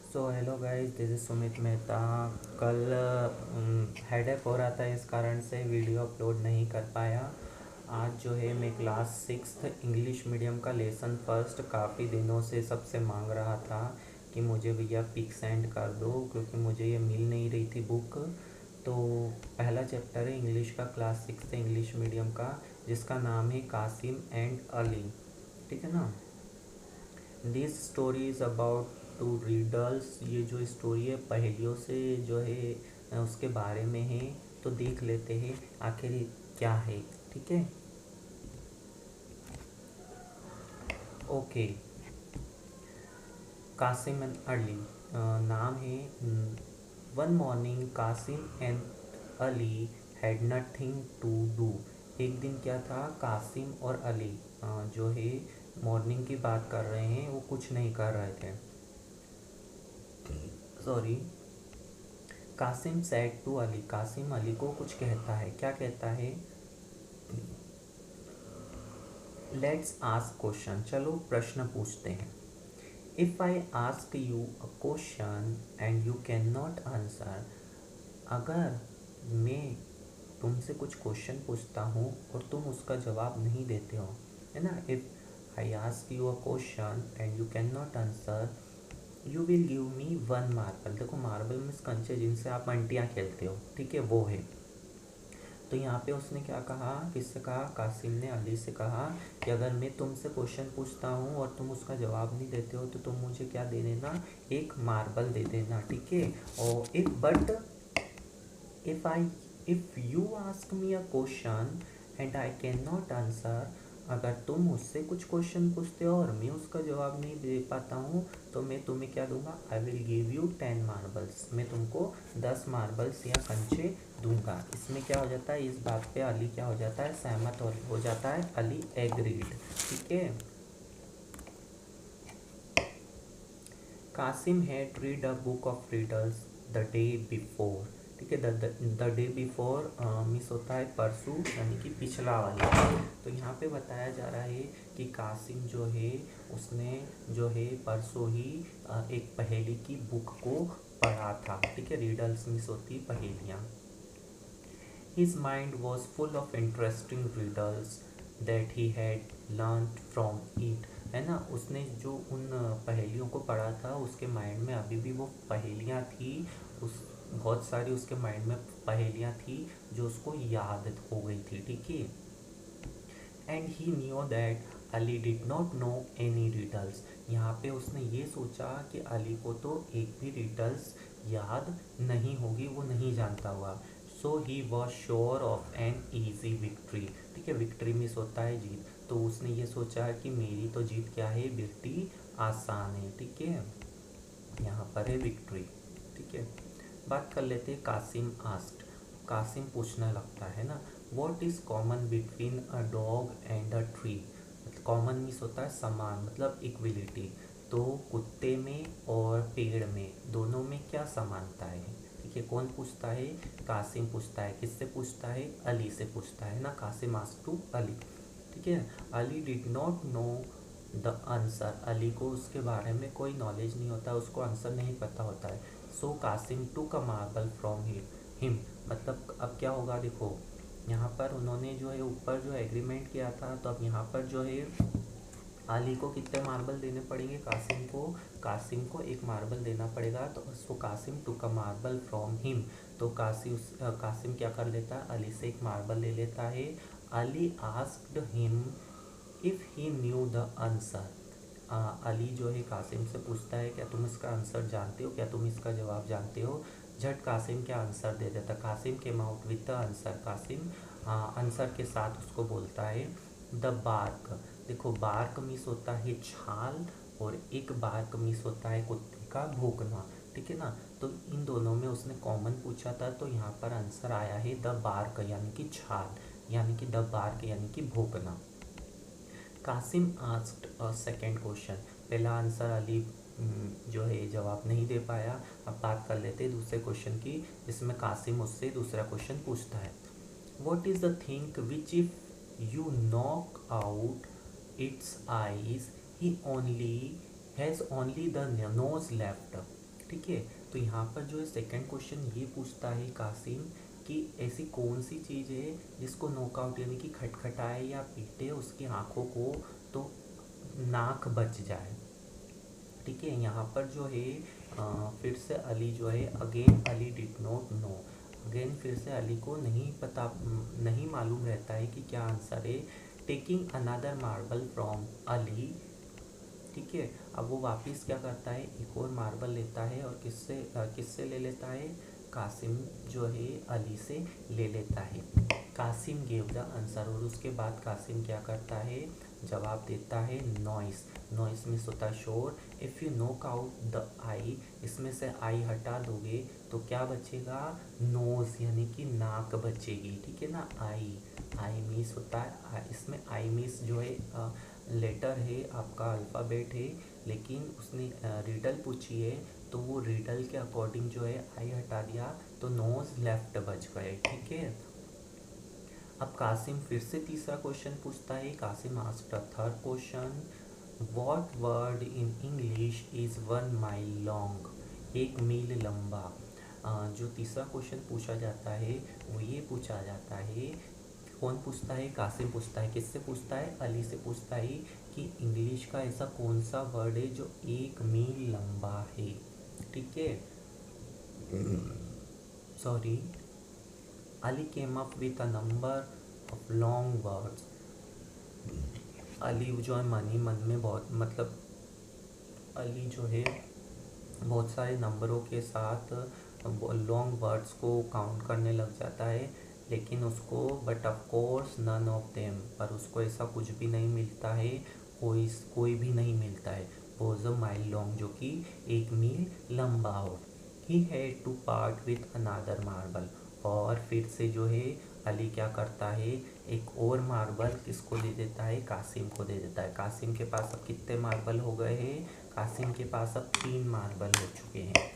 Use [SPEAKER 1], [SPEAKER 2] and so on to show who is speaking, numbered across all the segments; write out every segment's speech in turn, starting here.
[SPEAKER 1] So hello guys, this is Sumit Mehta. कल headache हो रहा था, इस कारण से वीडियो अपलोड नहीं कर पाया। आज जो है मैं क्लास सिक्स्थ इंग्लिश मीडियम का लेसन फर्स्ट काफ़ी दिनों से सबसे मांग रहा था कि मुझे भैया पिक सेंड कर दो, क्योंकि मुझे ये मिल नहीं रही थी बुक। तो पहला चैप्टर है इंग्लिश का, क्लास सिक्स्थ इंग्लिश मीडियम का, जिसका नाम है कासिम एंड अली। ठीक है ना। This story is about two readers. ये जो स्टोरी है पहेलियों से जो है उसके बारे में है। तो देख लेते हैं आखिर ये क्या है। ठीक है। ओके। कासिम एंड अली नाम है। One morning Kasim and Ali had nothing to do. एक दिन क्या था, कासिम और अली जो है मॉर्निंग की बात कर रहे हैं, वो कुछ नहीं कर रहे थे। Sorry. Kasim said to Ali, Kasim Ali को कुछ कहता है। क्या कहता है? लेट्स आस्क क्वेश्चन, चलो प्रश्न पूछते हैं। If I ask you a question and you can not answer. अगर मैं तुमसे कुछ क्वेश्चन पूछता हूँ और तुम उसका जवाब नहीं देते हो, है ना। If I ask you a question and you can not answer, you will give me one marble. देखो, मार्बल मीन्स कंचे, जिनसे आप अंटियाँ खेलते हो, ठीक है, वो है। तो यहाँ पे उसने क्या कहा, किससे कहा? कासिम ने अली से कहा कि अगर मैं तुमसे क्वेश्चन पूछता हूँ और तुम उसका जवाब नहीं देते हो तो तुम मुझे क्या दे देना? एक मार्बल दे देना, ठीक है। और if you ask me a question and I can not answer, अगर तुम मुझसे कुछ क्वेश्चन पूछते हो और मैं उसका जवाब नहीं दे पाता हूँ, तो मैं तुम्हें क्या दूंगा? I will give you 10 marbles. मैं तुमको 10 मार्बल्स या कंचे दूंगा। इसमें क्या हो जाता है, इस बात पे अली क्या हो जाता है? सहमत हो जाता है। अली एग्रीड। ठीक है। Kasim had read a book of riddles the day before. ठीक है। द डे बिफोर मिस होता है परसों, यानी कि पिछला वाला। तो यहाँ पे बताया जा रहा है कि कासिम जो है उसने जो है परसों ही एक पहेली की बुक को पढ़ा था। ठीक है। रीडल्स मिस होती पहेलियाँ। His mind was full of interesting riddles that he had learned from it। है ना। उसने जो उन पहेलियों को पढ़ा था, उसके माइंड में अभी भी वो पहेलियाँ थी। उस बहुत सारी उसके माइंड में पहेलियाँ थी जो उसको याद हो गई थी। ठीक है। And he knew that Ali did not no any riddles. यहाँ पे उसने ये सोचा कि अली को तो एक भी रिडल्स याद नहीं होगी, वो नहीं जानता हुआ। So he was sure of an easy victory. ठीक है। विक्ट्री मिस होता है जीत। तो उसने ये सोचा कि मेरी तो जीत क्या है, बिल्टी आसान है। ठीक है। यहाँ पर है विक्ट्री। ठीक है। बात कर लेते हैं कासिम आस्क्ड। कासिम पूछने लगता है ना, what is common between a dog and a tree. मतलब कॉमन मीन्स होता है समान, मतलब इक्विलिटी। तो कुत्ते में और पेड़ में, दोनों में क्या समानता है? ठीक है। कौन पूछता है? कासिम पूछता है। किससे पूछता है? अली से पूछता है ना। Kasim asked to Ali. ठीक है। Ali did not know the answer. Ali को उसके बारे में कोई नॉलेज नहीं होता, उसको आंसर नहीं पता होता है। सो कासिम टूक अ मार्बल फ्रॉम हिम। मतलब अब क्या होगा, देखो यहाँ पर उन्होंने जो है ऊपर जो एग्रीमेंट किया था, तो अब यहाँ पर जो है अली को कितने मार्बल देने पड़ेंगे? कासिम को एक मार्बल देना पड़ेगा। तो उसको कासिम टूक अ मार्बल फ्रॉम हिम। तो कासिम क्या कर लेता है? अली से एक मार्बल ले लेता है। Ali asked him if he new the answer. Ali जो है कासिम से पूछता है, क्या तुम इसका आंसर जानते हो, क्या तुम इसका जवाब जानते हो? झट कासिम क्या आंसर दे देता। Kasim came out with the answer. Kasim answer के साथ उसको बोलता है द बार्क। देखो, बार्क मिस होता है छाल, और एक बार्क मिस होता है कुत्ते का भौंकना। ठीक है ना। तो इन दोनों में उसने कॉमन पूछा था, तो यहाँ पर आंसर आया है द बार्क, यानी कि छाल, यानी कि द बार्क यानी कि भौंकना। Kasim asked a second question. पहला आंसर अली जो है जवाब नहीं दे पाया। अब बात कर लेते हैं दूसरे क्वेश्चन की, जिसमें कासिम उससे दूसरा क्वेश्चन पूछता है। What is the thing which if you knock out it's eyes he only has only the nose left. ठीक है। तो यहाँ पर जो है सेकंड क्वेश्चन ये पूछता है कासिम कि ऐसी कौन सी चीज़ है जिसको नॉकआउट यानी कि खटखटाए या पीटे उसकी आँखों को तो नाक बच जाए। ठीक है, यहाँ पर जो है फिर से अली जो है again Ali did not no, again फिर से अली को नहीं मालूम रहता है कि क्या आंसर है। Taking another marble from Ali, ठीक है। अब वो वापस क्या करता है, एक और मार्बल लेता है और किससे ले लेता है, कासिम जो है अली से ले लेता है। कासिम गेव द आंसर, और उसके बाद कासिम क्या करता है, जवाब देता है नॉइस। नॉइस मीन्स होता है शोर। इफ़ यू नोक आउट द आई, इसमें से आई हटा दोगे तो क्या बचेगा, नोज यानी कि नाक बचेगी। ठीक है ना, आई मीन्स होता है, इसमें आई मीन्स जो है लेटर है, आपका अल्फ़ाबेट है, लेकिन उसने रीडल पूछी है तो वो रीडल के अकॉर्डिंग जो है आई हटा दिया तो नोज लेफ्ट बच गए। ठीक है। अब कासिम फिर से तीसरा क्वेश्चन पूछता है। Kasim asked a third question, what word in English is 1 mile long, 1 मील लंबा। जो तीसरा क्वेश्चन पूछा जाता है वो ये पूछा जाता है, कौन पूछता है, कासिम पूछता है। किससे पूछता है, अली से पूछता है कि इंग्लिश का ऐसा कौन सा वर्ड है जो 1 मील लंबा है। ठीक है, sorry, Ali came up with a number of long words. Ali जो है मन में बहुत अली जो है बहुत सारे नंबरों के साथ लॉन्ग वर्ड्स को काउंट करने लग जाता है, लेकिन उसको but of course none of them, पर उसको ऐसा कुछ भी नहीं मिलता है, कोई भी नहीं मिलता है वॉज अ माइल लॉन्ग जो कि 1 मील लंबा हो। He had to part with another marble, और फिर से जो है अली क्या करता है, एक और मार्बल किसको दे देता है, कासिम को दे देता है। कासिम के पास अब कितने मार्बल हो गए हैं, कासिम के पास अब 3 मार्बल हो चुके हैं।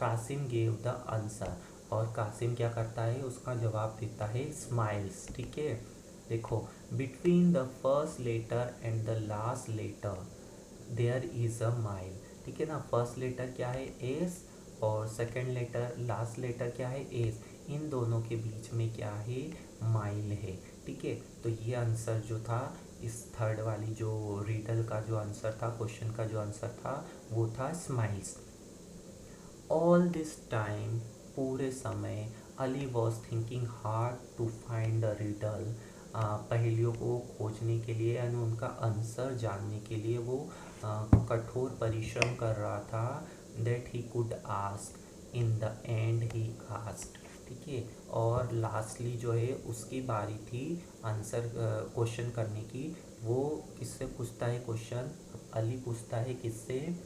[SPEAKER 1] कासिम गेव द आंसर, और कासिम क्या करता है, उसका जवाब देता है स्माइल्स। ठीक है, देखो, between the first letter and the last letter there is a mile. ठीक है ना, फर्स्ट लेटर क्या है, एस, और सेकंड लेटर लास्ट लेटर क्या है, एस, इन दोनों के बीच में क्या है, माइल है। ठीक है, तो ये आंसर जो था इस थर्ड वाली जो रीडल का जो आंसर था, क्वेश्चन का जो आंसर था वो था स्माइल्स। ऑल दिस टाइम, पूरे समय, Ali was thinking hard to find the riddle, पहेलियों को खोजने के लिए यानी उनका आंसर जानने के लिए वो कठोर परिश्रम कर रहा था। That he could ask, in the and he asked. ठीक है, और लास्टली जो है उसकी बारी थी आंसर क्वेश्चन करने की। वो किससे पूछता है क्वेश्चन, अली पूछता है किससे,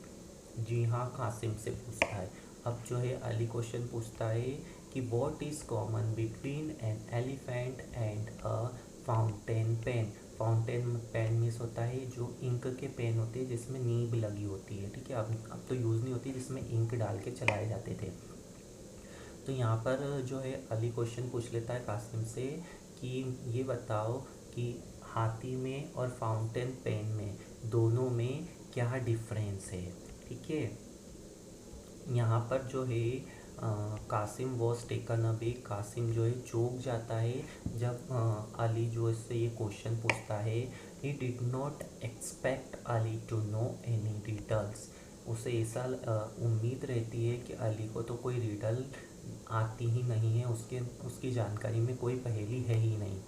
[SPEAKER 1] जी हाँ, कासिम से पूछता है। अब जो है अली क्वेश्चन पूछता है कि what is common between an elephant and a fountain pen. Fountain pen means होता है जो इंक के पेन होते हैं जिसमें नीब लगी होती है। ठीक है, अब तो यूज़ नहीं होती, जिसमें इंक डाल के चलाए जाते थे। तो यहाँ पर जो है अली क्वेश्चन पूछ लेता है कासिम से कि ये बताओ कि हाथी में और फाउंटेन पेन में दोनों में क्या डिफरेंस है। ठीक है, यहाँ पर जो है Kasim was taken away, Kasim जो है चौंक जाता है जब अली जो इससे ये क्वेश्चन पूछता है। He did not expect Ali to know any riddles, उसे ऐसा उम्मीद रहती है कि अली को तो कोई रिडल आती ही नहीं है, उसकी जानकारी में कोई पहेली है ही नहीं।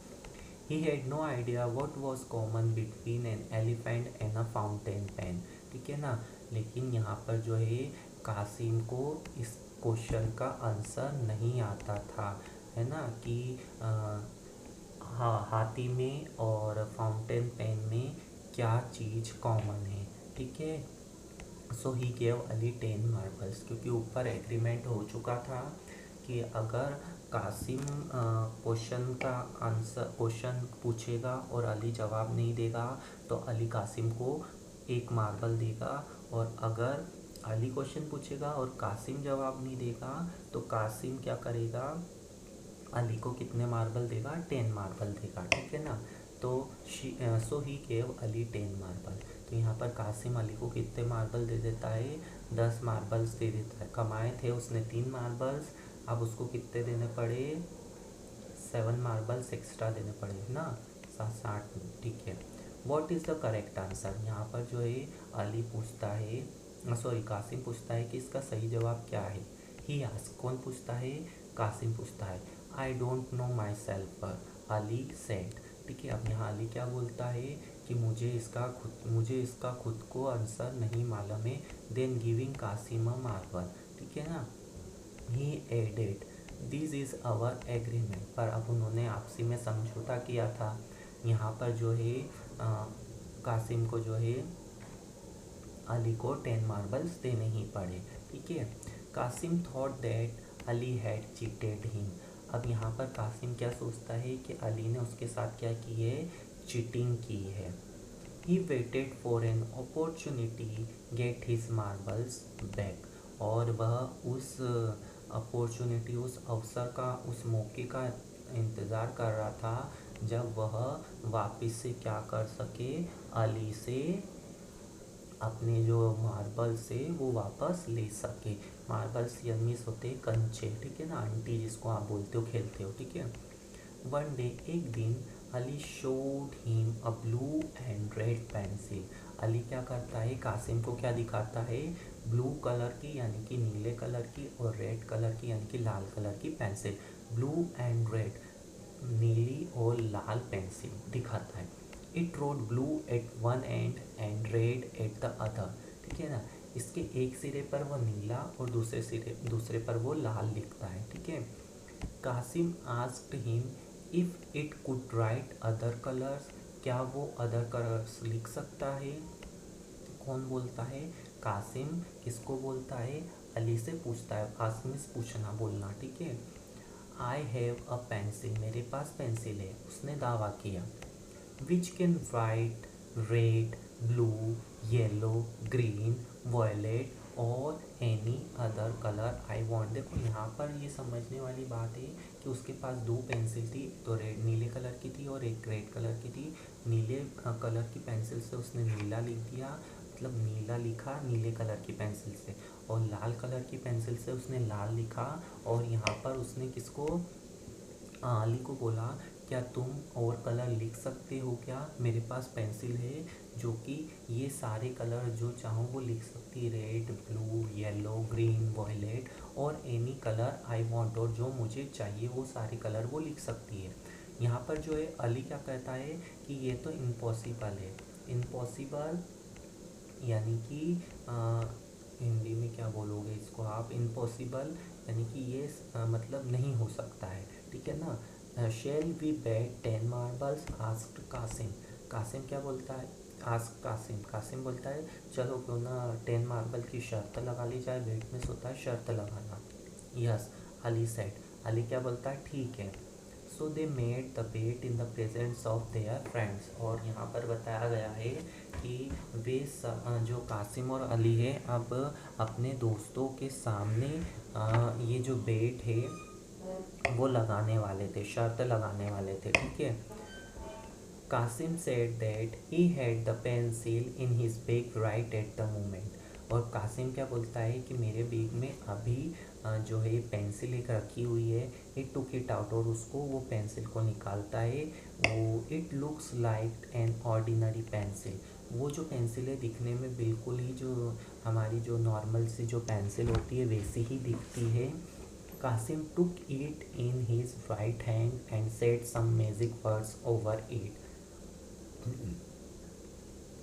[SPEAKER 1] He had no idea what was common between an elephant and a fountain pen. ठीक है ना, लेकिन यहाँ पर जो है कासिम को इस क्वेश्चन का आंसर नहीं आता था, है ना, कि हाँ, हाथी में और फाउंटेन पेन में क्या चीज़ कॉमन है। ठीक है, सो ही गेव अली 10 मार्बल्स, क्योंकि ऊपर एग्रीमेंट हो चुका था कि अगर कासिम क्वेश्चन पूछेगा और अली जवाब नहीं देगा तो अली कासिम को 1 मार्बल देगा, और अगर अली क्वेश्चन पूछेगा और कासिम जवाब नहीं देगा तो कासिम क्या करेगा, अली को कितने मार्बल देगा, 10 मार्बल देगा। ठीक है ना, तो सो ही गेव अली 10 मार्बल। तो यहाँ पर कासिम अली को कितने मार्बल दे देता है, 10 मार्बल्स दे देता है। कमाए थे उसने 3 मार्बल्स, अब उसको कितने देने पड़े, 7 मार्बल्स एक्स्ट्रा देने पड़े ना, 60। ठीक है, what is the correct answer. यहाँ पर जो है अली पूछता है, सॉरी कासिम पूछता है कि इसका सही जवाब क्या है। ही आस्क, कौन पूछता है, कासिम पूछता है। I don't know my self, Ali said. ठीक है, अब यहाँ अली क्या बोलता है कि मुझे इसका खुद को आंसर नहीं मालूम है। Then giving Kasim a marble. ठीक है ना, he added this is our agreement. पर अब उन्होंने आपसी में समझौता किया था। यहाँ पर जो है कासिम को जो है अली को 10 मार्बल्स देने ही पड़े। ठीक है, Kasim thought that Ali had cheated him. अब यहाँ पर कासिम क्या सोचता है कि अली ने उसके साथ क्या की है, चीटिंग की है। He waited for an opportunity get his marbles back. और वह उस अपॉर्चुनिटी, उस अवसर का, उस मौके का इंतज़ार कर रहा था जब वह वापस से क्या कर सके, अली से अपने जो मार्बल्स से वो वापस ले सके। मार्बल्स मीन्स होते हैं कंचे। ठीक है ना, आंटी जिसको आप बोलते हो, खेलते हो। ठीक है, वन डे, एक दिन, Ali showed him a blue and red pencil. Ali क्या करता है, कासिम को क्या दिखाता है, ब्लू कलर की यानी कि नीले कलर की और रेड कलर की यानी कि लाल कलर की पेंसिल। ब्लू एंड रेड, नीली और लाल पेंसिल दिखाता है। It wrote blue at one end and red at the other. ठीक है ना, इसके एक सिरे पर वो नीला और दूसरे पर वो लाल लिखता है। ठीक है, Kasim asked him if it could write other colours. क्या वो अदर कलर्स लिख सकता है। कौन बोलता है, कासिम किसको बोलता है, अली से पूछता है। आस्क मीन्स पूछना, बोलना। ठीक है, आई हैव अ पेंसिल, मेरे पास पेंसिल है, उसने दावा किया। Which can write red, blue, yellow, green, violet और any other colour I want. देखो यहाँ पर ये समझने वाली बात है कि उसके पास 2 पेंसिल थी, तो रेड नीले कलर की थी और एक रेड कलर की थी। नीले कलर की पेंसिल से उसने नीला लिख दिया, मतलब नीला लिखा नीले कलर की पेंसिल से, और लाल कलर की पेंसिल से उसने लाल लिखा। और यहाँ पर उसने किसको, अली को बोला, क्या तुम और कलर लिख सकते हो क्या, मेरे पास पेंसिल है जो कि ये सारे कलर जो चाहो वो लिख सकती है, red, blue, yellow, green, violet और एनी कलर आई वांट, और जो मुझे चाहिए वो सारे कलर वो लिख सकती है। यहाँ पर जो है अली क्या कहता है कि ये तो इम्पॉसिबल है। इम्पॉसिबल यानी कि हिंदी में क्या बोलोगे इसको आप, इम्पॉसिबल यानी कि ये मतलब नहीं हो सकता है। ठीक है ना, shall we bet 10 marbles asked Kasim. Kasim क्या बोलता है, आस्क कासिम, कासिम बोलता है चलो क्यों ना 10 मार्बल की शर्त लगा ली जाए। बेट में होता है शर्त लगाना। यस, अली सेड, अली क्या बोलता है, ठीक है। So they made the bet in the presence of their friends. और यहाँ पर बताया गया है कि वे जो कासिम और अली है अब अपने दोस्तों के सामने ये जो बेट है वो लगाने वाले थे, शर्त लगाने वाले थे। ठीक है, Kasim said that he had the pencil in his bag right at the moment. और कासिम क्या बोलता है कि मेरे बैग में अभी जो है पेंसिल एक रखी हुई है। इट टुक इट आउट, और उसको वो पेंसिल को निकालता है। वो it looks like an ordinary pencil. वो जो पेंसिल है दिखने में बिल्कुल ही जो हमारी जो नॉर्मल सी जो पेंसिल होती है वैसी ही दिखती है। Kasim took it in his right hand and said some magic words over it.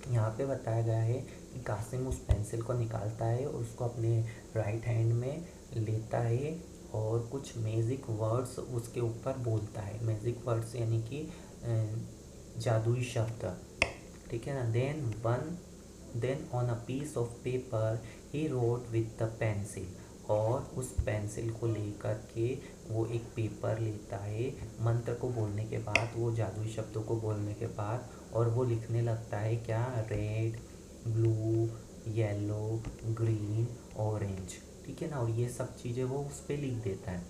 [SPEAKER 1] यहाँ पे बताया गया है कि कासिम उस पेंसिल को निकालता है और उसको अपने राइट हैंड में लेता है और कुछ मैजिक वर्ड्स उसके ऊपर बोलता है। मैजिक वर्ड्स यानी कि जादुई शब्द। ठीक है ना, then on a piece of paper he wrote with the pencil. और उस पेंसिल को लेकर के वो एक पेपर लेता है, मंत्र को बोलने के बाद, वो जादुई शब्दों को बोलने के बाद, और वो लिखने लगता है क्या, red, blue, yellow, green, orange. ठीक है ना, और ये सब चीज़ें वो उस पर लिख देता है।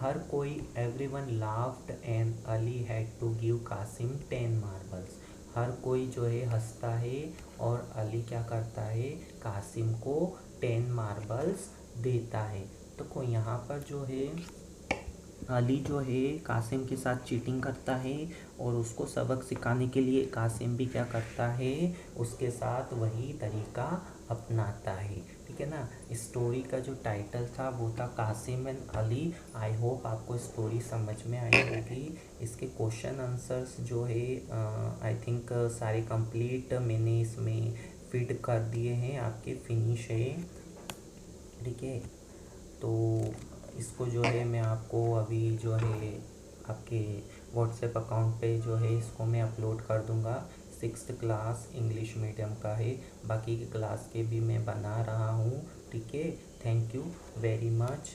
[SPEAKER 1] हर कोई, everyone laughed and Ali had to give Kasim 10 marbles. हर कोई जो है हंसता है और अली क्या करता है, कासिम को 10 मार्बल्स देता है। तो को यहाँ पर जो है अली जो है कासिम के साथ चीटिंग करता है और उसको सबक सिखाने के लिए कासिम भी क्या करता है, उसके साथ वही तरीका अपनाता है। ठीक है ना। स्टोरी का जो टाइटल था वो था Kasim and Ali. I hope आपको स्टोरी समझ में आई होगी। इसके क्वेश्चन आंसर्स जो है आई थिंक सारे कंप्लीट मैंने इसमें फीड कर दिए हैं, आपके फिनिश है। ठीक है। तो इसको जो है मैं आपको अभी जो है आपके व्हाट्सएप अकाउंट पे जो है इसको मैं अपलोड कर दूंगा। 6th क्लास इंग्लिश मीडियम का है, बाकी के क्लास के भी मैं बना रहा हूँ। ठीक है। Thank you very much.